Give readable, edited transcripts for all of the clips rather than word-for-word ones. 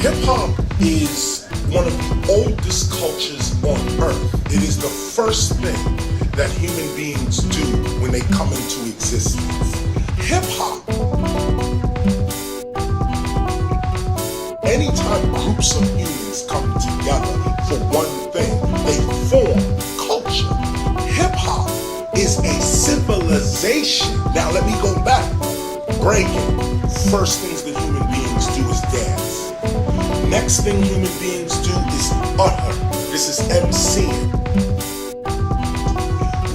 Hip-hop is one of the oldest cultures on earth. It is the first thing that human beings do when they come into existence. Hip-hop, anytime groups of humans come together for one thing, they form culture. Hip-hop is a civilization. Now let me go back. Breaking. First things that human beings do is dance. Next thing human beings do is utter. This is emceeing.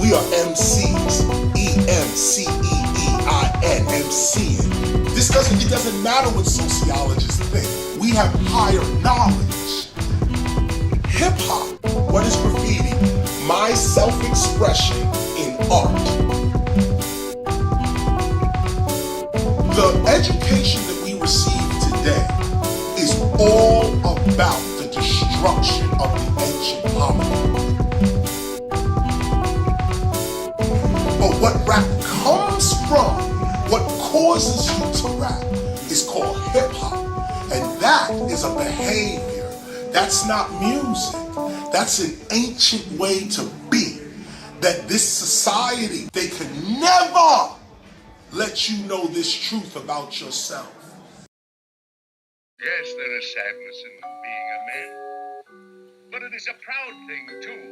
We are Emcees. E-M-C-E-E-I-N. Emceeing. It doesn't matter what sociologists think. We have higher knowledge. Hip-hop, what is graffiti? My self-expression in art. The education that we receive today is all about the destruction of the ancient hominin. But what rap comes from, what causes you to rap, is called hip-hop. And that is a behavior. That's not music. That's an ancient way to be. That this society, they could never let you know this truth about yourself. Yes, there is sadness in being a man. But it is a proud thing, too.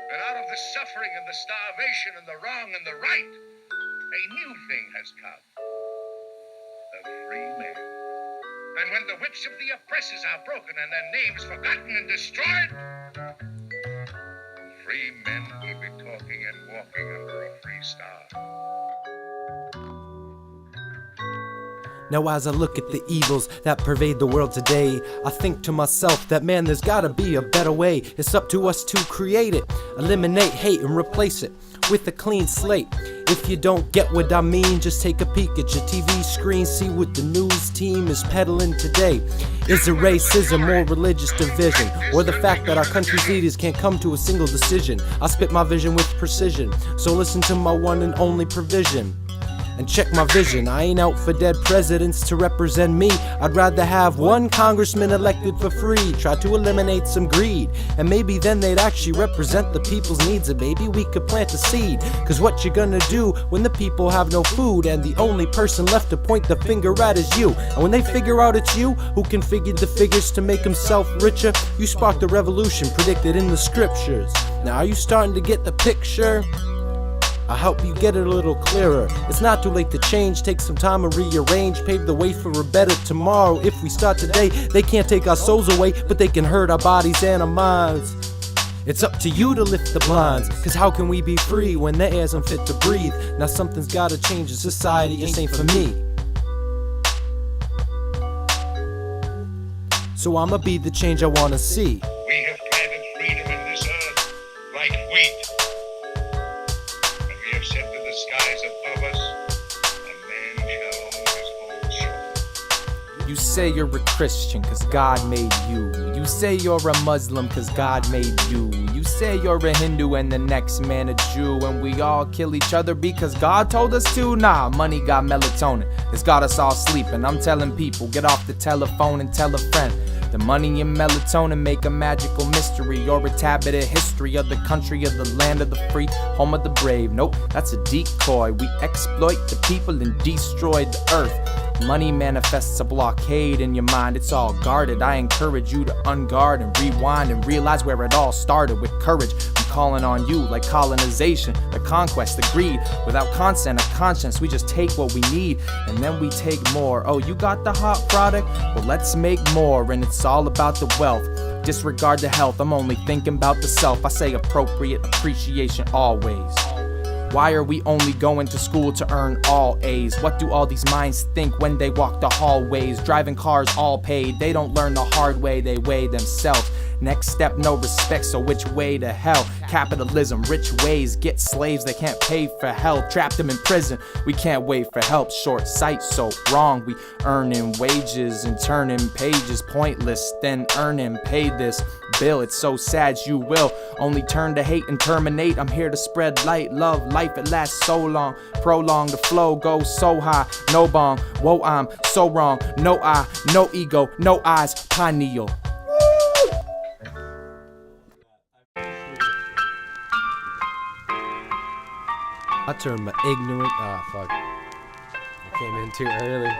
That out of the suffering and the starvation and the wrong and the right, a new thing has come. The free man. And when the whips of the oppressors are broken and their names forgotten and destroyed, free men will be talking and walking under a free star. Now as I look at the evils that pervade the world today, I think to myself that man, there's gotta be a better way. It's up to us to create it, eliminate hate and replace it with a clean slate. If you don't get what I mean, just take a peek at your TV screen, see what the news team is peddling today. Is it racism or religious division, or the fact that our country's leaders can't come to a single decision? I spit my vision with precision, so listen to my one and only provision. And check my vision, I ain't out for dead presidents to represent me. I'd rather have one congressman elected for free, try to eliminate some greed, and maybe then they'd actually represent the people's needs. And maybe we could plant a seed, cause what you gonna do when the people have no food and the only person left to point the finger at is you? And when they figure out it's you who configured the figures to make himself richer, you sparked the revolution predicted in the scriptures. Now are you starting to get the picture? I'll help you get it a little clearer. It's not too late to change, take some time and rearrange, pave the way for a better tomorrow. If we start today, they can't take our souls away, but they can hurt our bodies and our minds. It's up to you to lift the blinds, cause how can we be free when the air's unfit to breathe? Now something's gotta change in society, it ain't for me. So I'ma be the change I wanna see. We have planted freedom in this earth like wheat. Set to the skies above us, a man shall own his own shoulder. You say you're a Christian cause God made you. You say you're a Muslim cause God made you. You say you're a Hindu and the next man a Jew, and we all kill each other because God told us to. Nah, money got melatonin, it's got us all sleeping. I'm telling people, get off the telephone and tell a friend. The money and melatonin make a magical mystery, or a tablet of history of the country of the land of the free, home of the brave. Nope, that's a decoy. We exploit the people and destroy the earth. Money manifests a blockade in your mind, it's all guarded. I encourage you to unguard and rewind and realize where it all started with courage. I'm calling on you like colonization, the conquest, the greed. Without consent or conscience, we just take what we need and then we take more. Oh, you got the hot product? Well, let's make more, and it's all about the wealth. Disregard the health, I'm only thinking about the self. I say appropriate appreciation always. Why are we only going to school to earn all A's? What do all these minds think when they walk the hallways? Driving cars all paid, they don't learn the hard way, they weigh themselves. Next step, no respect, so which way to hell? Capitalism, rich ways, get slaves they can't pay for help. Trap them in prison, we can't wait for help. Short sight, so wrong. We earning wages and turning pages pointless, then earning pay this bill. It's so sad you will only turn to hate and terminate. I'm here to spread light, love, life, it lasts so long. Prolong the flow, go so high, no bong. Whoa, I'm so wrong. No I, no ego, no eyes, pineal. I turned my ignorant. Ah, fuck. I came in too early.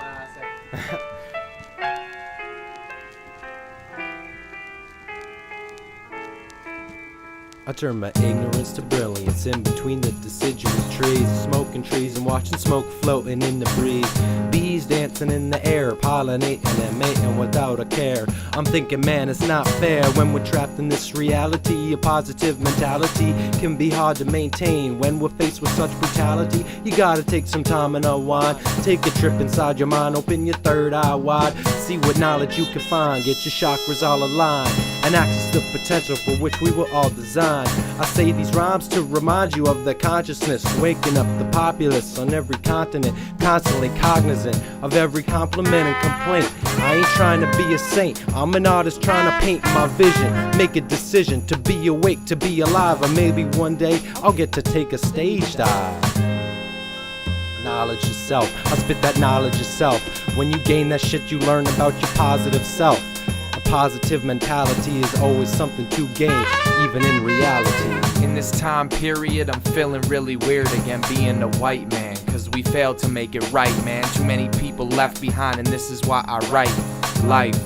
I turn my ignorance to brilliance in between the deciduous trees, smoking trees and watching smoke floating in the breeze. Bees dancing in the air, pollinating and mating without a care. I'm thinking, man, it's not fair when we're trapped in this reality. A positive mentality can be hard to maintain when we're faced with such brutality. You gotta take some time and unwind. Take a trip inside your mind, open your third eye wide. See what knowledge you can find, get your chakras all aligned, and access the potential for which we were all designed. I say these rhymes to remind you of the consciousness, waking up the populace on every continent, constantly cognizant of every compliment and complaint. I ain't trying to be a saint, I'm an artist trying to paint my vision, make a decision to be awake, to be alive, or maybe one day I'll get to take a stage dive. Knowledge yourself, I spit that knowledge yourself. When you gain that shit you learn about your positive self. Positive mentality is always something to gain, even in reality. In this time period, I'm feeling really weird again being a white man, cause we failed to make it right, man. Too many people left behind, and this is why I write. Life,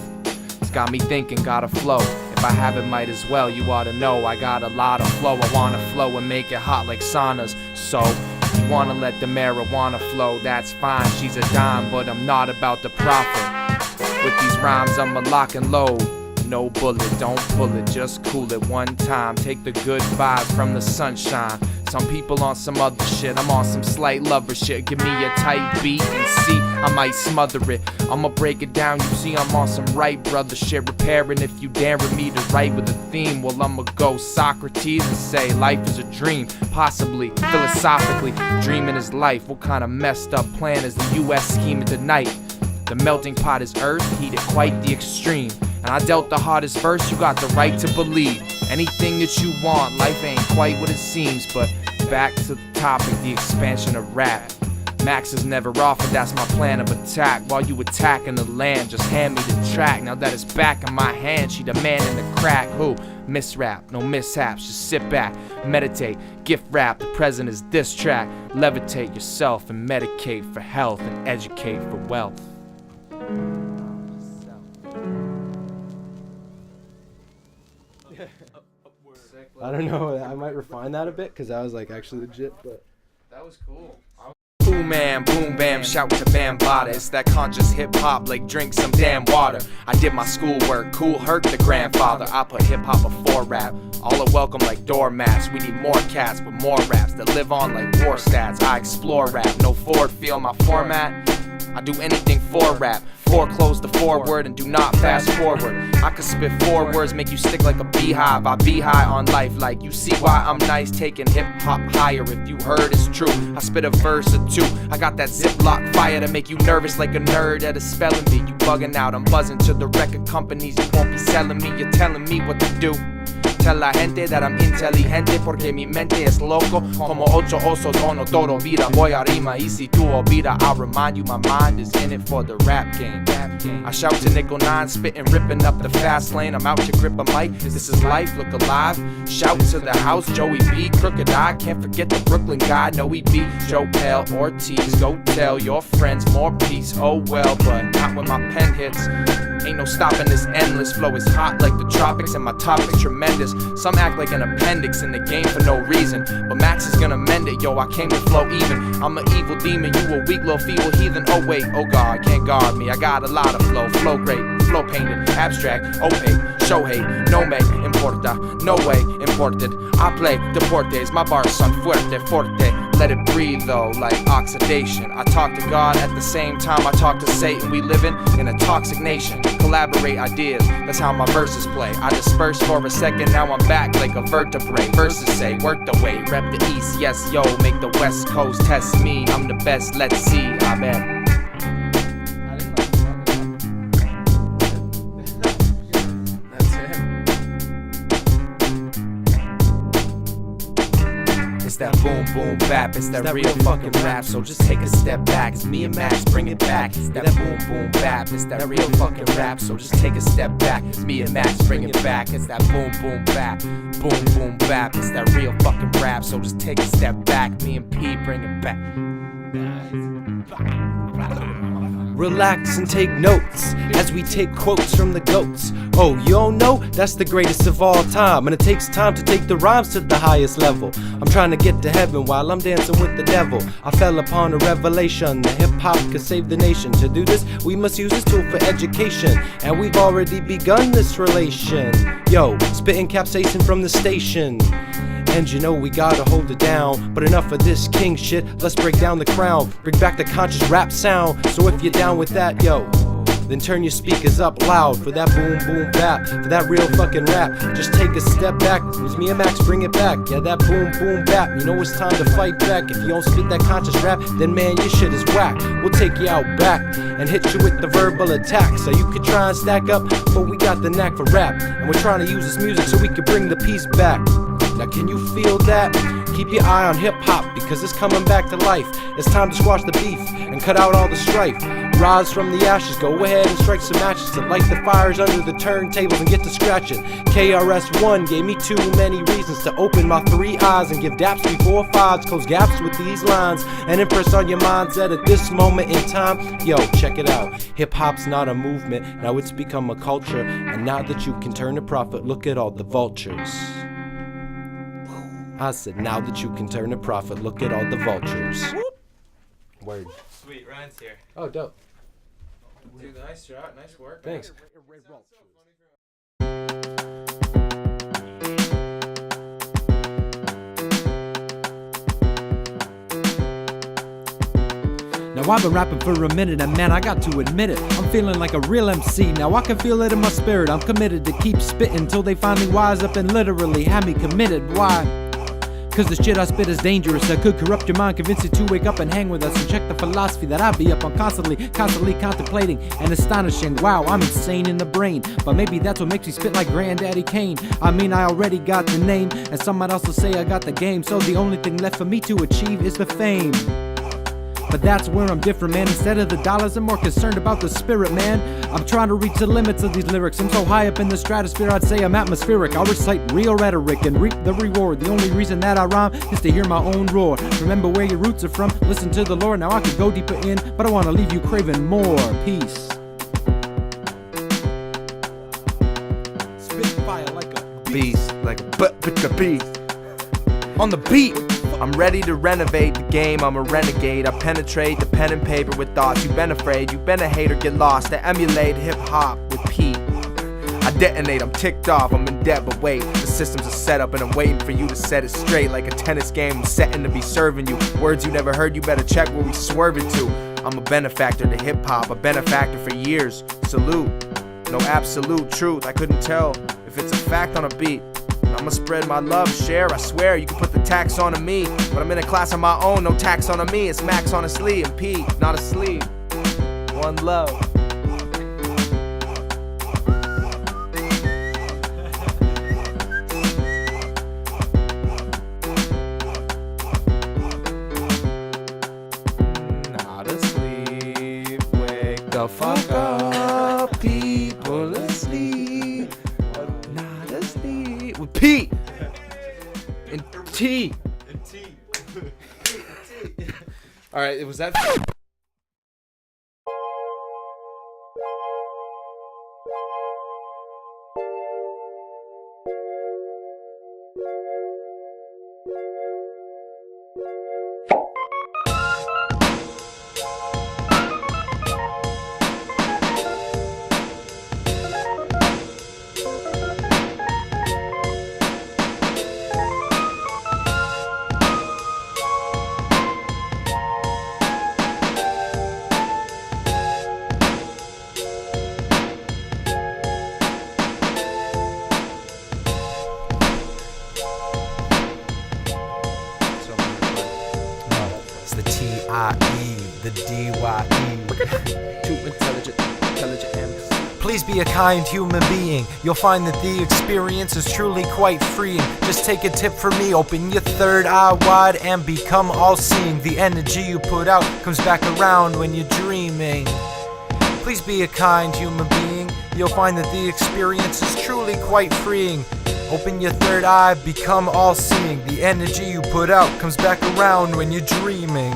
it's got me thinking, gotta flow. If I have it, might as well, you ought to know I got a lot of flow. I wanna flow and make it hot like saunas. So, if you wanna let the marijuana flow, that's fine, she's a dime, but I'm not about the profit. With these rhymes I'ma lock and load. No bullet, don't pull it, just cool it one time. Take the good vibes from the sunshine. Some people on some other shit, I'm on some slight lover shit. Give me a tight beat and see, I might smother it. I'ma break it down, you see I'm on some right brother shit. Repairing if you daring me to write with a theme. Well, I'ma go Socrates and say life is a dream. Possibly, philosophically, dreaming is life. What kind of messed up plan is the US scheming tonight? The melting pot is earth, heated quite the extreme. And I dealt the hardest verse, you got the right to believe. Anything that you want, life ain't quite what it seems. But back to the topic, the expansion of rap. Max is never offered, that's my plan of attack. While you attacking the land, just hand me the track. Now that it's back in my hand, she demanding the crack. Who? Misrap, no mishaps, just sit back, meditate, gift rap, the present is this track. Levitate yourself and medicate for health and educate for wealth. I don't know, I might refine that a bit because that was like actually legit, but that was cool. Boom man, boom bam, shout to Bambada. It's that conscious hip hop, like drink some damn water. I did my schoolwork, cool hurt the grandfather. I put hip hop before rap. All are welcome like doormats. We need more cats with more raps that live on like war stats. I explore rap, no Ford feel my format. I do anything for rap. Foreclose the forward and do not fast forward. I could spit 4 words, make you stick like a beehive. I be high on life, like you see why I'm nice. Taking hip hop higher, if you heard it's true. I spit a verse or two. I got that Ziploc fire to make you nervous like a nerd at a spelling bee. You bugging out, I'm buzzing to the record companies. You won't be selling me, you're telling me what to do. Tell la gente that I'm inteligente porque mi mente es loco. Como 8 osos ono todo vida. Voy a rima y si tú olvida, I'll remind you my mind is in it for the rap game. I shout to Nickel 9, spitting, ripping up the fast lane. I'm out to grip a mic, this is life, look alive. Shout to the house, Joey B, Crooked Eye. Can't forget the Brooklyn guy, no he be Joe Pell Ortiz. Go tell your friends more peace, oh well, but not when my pen hits. Ain't no stopping this endless flow, is hot like the tropics and my topic's tremendous. Some act like an appendix in the game for no reason, but Max is gonna mend it, yo, I came to flow even. I'm an evil demon, you a weak little feeble heathen. Oh wait, oh God, can't guard me, I got a lot of flow great, flow painted, abstract, opaque, show hate, no me importa, no way imported. I play deportes, my bars son fuerte, forte. Let it breathe though, like oxidation. I talk to God at the same time I talk to Satan. We living in a toxic nation. Collaborate ideas, that's how my verses play. I disperse for a second, now I'm back like a vertebrae. Verses say, work the way, rep the east, yes yo. Make the west coast test me, I'm the best, let's see, amen. It's that boom boom bap, it's that real fucking rap. So just take a step back, it's me and Max, bring it back. It's that boom boom bap, it's that real fucking rap. So just take a step back, it's me and Max, bring it back. It's that boom boom bap, boom boom bap, it's that real fucking rap. So just take a step back, me and P, bring it back. Relax and take notes as we take quotes from the goats. Oh, you don't know? That's the greatest of all time. And it takes time to take the rhymes to the highest level. I'm trying to get to heaven while I'm dancing with the devil. I fell upon a revelation that hip-hop could save the nation. To do this, we must use this tool for education. And we've already begun this relation. Yo, spitting capsaicin from the station. And you know we gotta hold it down. But enough of this king shit, let's break down the crown. Bring back the conscious rap sound. So if you're down with that, yo, then turn your speakers up loud for that boom boom bap, for that real fucking rap. Just take a step back, it's me and Max, bring it back. Yeah, that boom boom bap, you know it's time to fight back. If you don't spit that conscious rap, then man, your shit is whack. We'll take you out back and hit you with the verbal attack. So you could try and stack up, but we got the knack for rap. And we're trying to use this music so we can bring the peace back. Now can you feel that? Keep your eye on hip-hop because it's coming back to life. It's time to squash the beef and cut out all the strife. Rise from the ashes, go ahead and strike some matches to light the fires under the turntables and get to scratching. KRS-One gave me too many reasons to open my 3 eyes and give daps before fives. Close gaps with these lines and impress on your minds that at this moment in time, yo, check it out. Hip-hop's not a movement, now it's become a culture. And now that you can turn a profit, look at all the vultures. I said, now that you can turn a profit, look at all the vultures. Word. Sweet, Ryan's here. Oh, dope. Dude, nice shot, nice work. Thanks. Now I've been rapping for a minute and man, I got to admit it, I'm feeling like a real MC. Now I can feel it in my spirit, I'm committed to keep spitting till they finally wise up and literally have me committed. Why? Cause the shit I spit is dangerous, I could corrupt your mind, convince you to wake up and hang with us and check the philosophy that I be up on constantly contemplating and astonishing. Wow, I'm insane in the brain, but maybe that's what makes me spit like Granddaddy Kane. I mean, I already got the name, and some might also say I got the game, so the only thing left for me to achieve is the fame. But that's where I'm different, man. Instead of the dollars, I'm more concerned about the spirit, man. I'm trying to reach the limits of these lyrics. I'm so high up in the stratosphere, I'd say I'm atmospheric. I'll recite real rhetoric and reap the reward. The only reason that I rhyme is to hear my own roar. Remember where your roots are from, listen to the Lord. Now I could go deeper in, but I want to leave you craving more. Peace. Spit fire like a Beast, like a butt with the beast. On the beat, I'm ready to renovate the game, I'm a renegade. I penetrate the pen and paper with thoughts. You've been afraid, you've been a hater, get lost. I emulate hip-hop with Pete. I detonate, I'm ticked off, I'm in debt, but wait. The systems are set up and I'm waiting for you to set it straight. Like a tennis game, I'm setting to be serving you. Words you never heard, you better check where we swerving to. I'm a benefactor to hip-hop, a benefactor for years. Salute, no absolute truth. I couldn't tell if it's a fact on a beat. I'ma spread my love, share, I swear. You can put the tax on me, but I'm in a class of my own, no tax on me. It's Max on a sleeve and P, not asleep. One love. Not asleep, wake the fuck up, people asleep. Not asleep. With P and T. All right, was that? Too intelligent Emcees. Please be a kind human being. You'll find that the experience is truly quite freeing. Just take a tip from me, open your third eye wide and become all-seeing. The energy you put out comes back around when you're dreaming. Please be a kind human being. You'll find that the experience is truly quite freeing. Open your third eye, become all-seeing. The energy you put out comes back around when you're dreaming.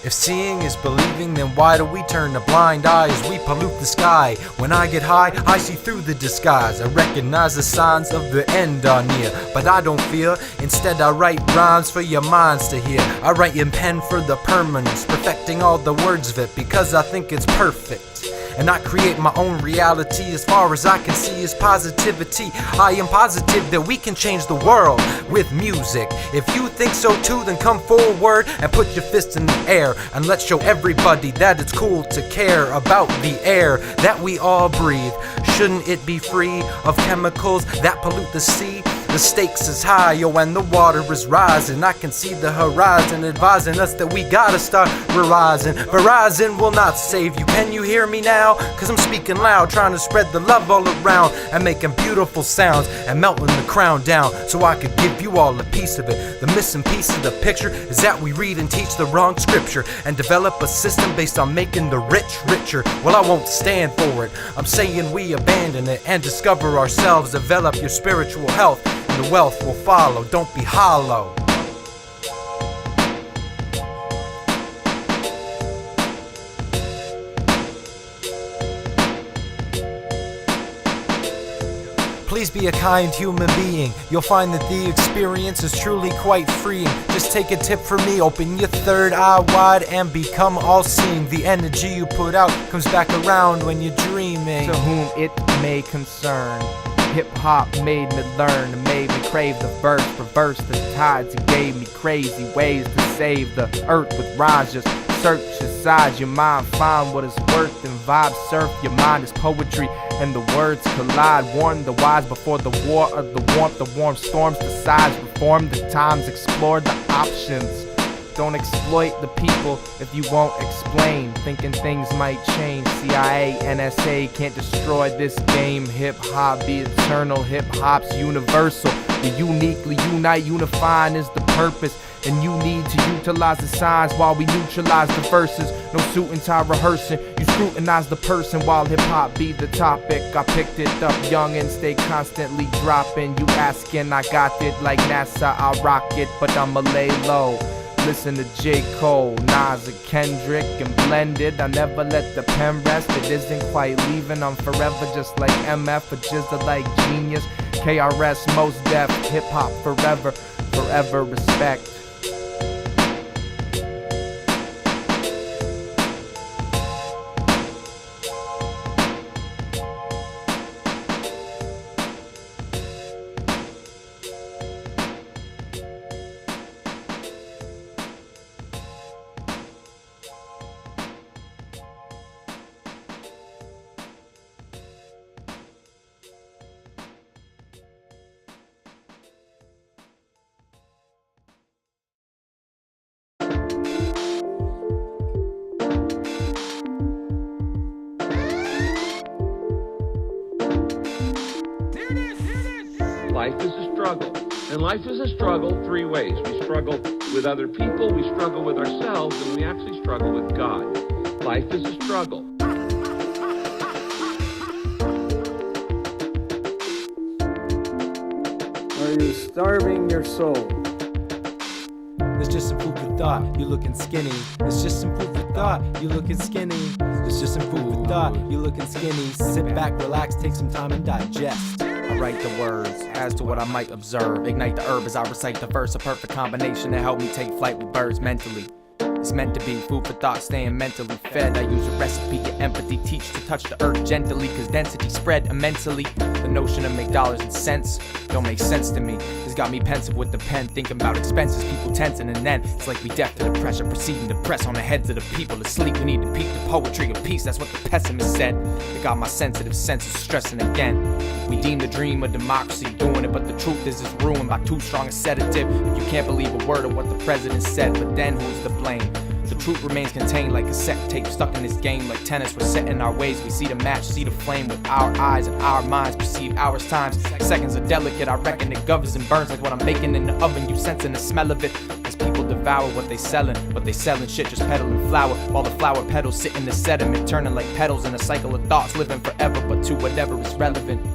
If seeing is believing, then why do we turn a blind eye as we pollute the sky? When I get high, I see through the disguise. I recognize the signs of the end are near, but I don't fear. Instead I write rhymes for your minds to hear. I write in pen for the permanence, perfecting all the words of it because I think it's perfect. And I create my own reality. As far as I can see is positivity. I am positive that we can change the world with music. If you think so too, then come forward and put your fist in the air and let's show everybody that it's cool to care about the air that we all breathe. Shouldn't it be free of chemicals that pollute the sea? The stakes is high, yo, and the water is rising. I can see the horizon advising us that we gotta start rising. Verizon will not save you. Can you hear me now? Cause I'm speaking loud, trying to spread the love all around and making beautiful sounds and melting the crown down so I could give you all a piece of it. The missing piece of the picture is that we read and teach the wrong scripture and develop a system based on making the rich richer. Well, I won't stand for it. I'm saying we abandon it and discover ourselves. Develop your spiritual health and the wealth will follow. Don't be hollow. Please be a kind human being. You'll find that the experience is truly quite freeing. Just take a tip from me, open your third eye wide and become all-seeing. The energy you put out comes back around when you're dreaming. To whom it may concern, hip-hop made me learn and made me crave the verse. Reverse the tides, it gave me crazy ways to save the earth with rhymes. Just search inside your mind, find what it's worth and vibe surf. Your mind is poetry and the words collide. Warn the wise before the war of the warmth. The warm storms, the size reform, the times explore the options. Don't exploit the people if you won't explain. Thinking things might change. CIA, NSA can't destroy this game. Hip-hop be eternal, hip-hop's universal. The uniquely unite, unifying is the purpose. And you need to utilize the signs while we neutralize the verses. No suit and tie rehearsing. You scrutinize the person while hip-hop be the topic. I picked it up young and stay constantly dropping. You asking, I got it like NASA, I rock it, but I'ma lay low. Listen to J. Cole, Nas, and Kendrick, and blended. I never let the pen rest. It isn't quite leaving. I'm forever just like MF, or just like Genius. KRS, most def, hip hop forever, forever respect. Life is a struggle, and life is a struggle three ways. We struggle with other people, we struggle with ourselves, and we actually struggle with God. Life is a struggle. Are you starving your soul? There's just some food for thought, you looking skinny. There's just some food for thought, you looking skinny. There's just some food for thought, you looking skinny. Sit back, relax, take some time and digest. I write the words as to what I might observe. Ignite the herb as I recite the verse. A perfect combination to help me take flight with birds mentally. It's meant to be food for thought, staying mentally fed. I use a recipe, get empathy, teach to touch the earth gently, cause density spread immensely. The notion of make dollars and cents don't make sense to me. It's got me pensive with the pen, thinking about expenses, people tensing, and then it's like we deaf to the pressure, proceeding to press on the heads of the people asleep. We need to peak the poetry of peace, that's what the pessimist said. It got my sensitive senses stressing again. We deem the dream of democracy doing it, but the truth is it's ruined by too strong a sedative. You can't believe a word of what the president said, but then who's to blame? The truth remains contained like cassette tape stuck in this game. Like tennis, we're set in our ways. We see the match, see the flame with our eyes and our minds. Perceive hours, times, seconds are delicate. I reckon it governs and burns like what I'm baking in the oven. You sensing the smell of it as people devour what they selling. What they selling, shit just peddling flour. While the flower petals sit in the sediment, turning like petals in a cycle of thoughts, living forever, but to whatever is relevant.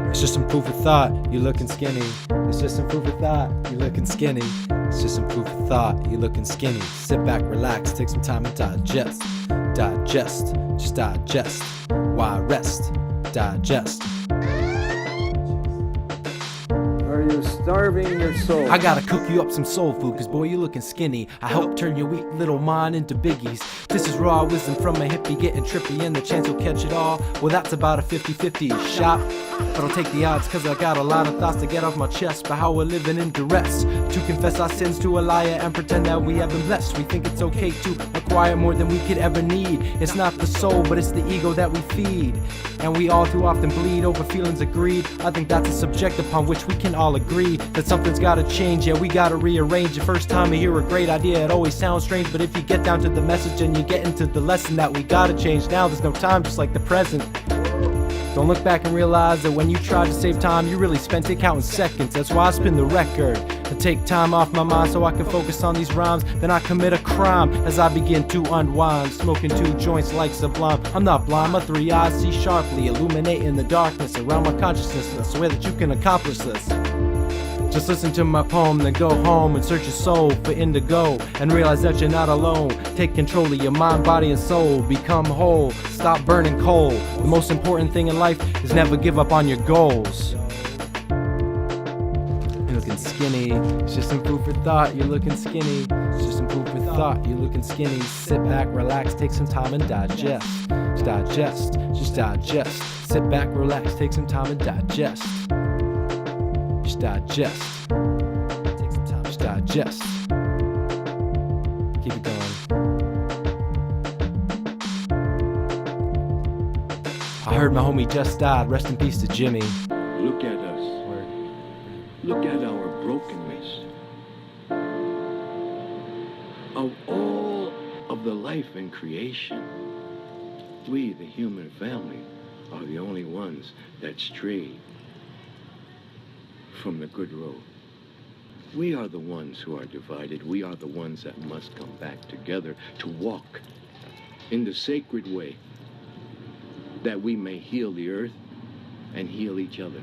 It's just some food for thought, you looking skinny. It's just some food for thought, you looking skinny. It's just some food for thought, you looking skinny. Sit back, relax, take some time and digest. Digest, just digest. Why rest? Digest. Are you starving your soul? I gotta cook you up some soul food, cause boy, you looking skinny. I help turn your weak little mind into biggies. This is raw wisdom from a hippie, getting trippy, and the chance you'll catch it all. Well, that's about a 50-50 shot. But I'll take the odds, cause I got a lot of thoughts to get off my chest. But how we're living in duress, to confess our sins to a liar and pretend that we have been blessed. We think it's okay to acquire more than we could ever need. It's not the soul, but it's the ego that we feed. And we all too often bleed over feelings of greed. I think that's a subject upon which we can all agree that something's gotta change, yeah, we gotta rearrange. The first time you hear a great idea, it always sounds strange. But if you get down to the message and you get into the lesson that we gotta change now, there's no time, just like the present. Don't look back and realize that when you tried to save time, you really spent it counting seconds. That's why I spin the record to take time off my mind so I can focus on these rhymes. Then I commit a crime as I begin to unwind, smoking 2 joints like Sublime. I'm not blind, my 3 eyes see sharply, illuminating the darkness around my consciousness. I swear that you can accomplish this. Just listen to my poem, then go home and search your soul for indigo, and realize that you're not alone. Take control of your mind, body, and soul. Become whole, stop burning coal. The most important thing in life is never give up on your goals. You're looking skinny, it's just some food for thought. You're looking skinny, it's just some food for thought. You're looking skinny, sit back, relax, take some time and digest. Just digest, just digest. Sit back, relax, take some time and digest. Digest. Take some time. Just digest. Keep it going. I heard my homie just died. Rest in peace to Jimmy. Look at us. Look at our brokenness. Of all of the life in creation, we, the human family, are the only ones that stray from the good road. We are the ones who are divided. We are the ones that must come back together to walk in the sacred way that we may heal the earth and heal each other.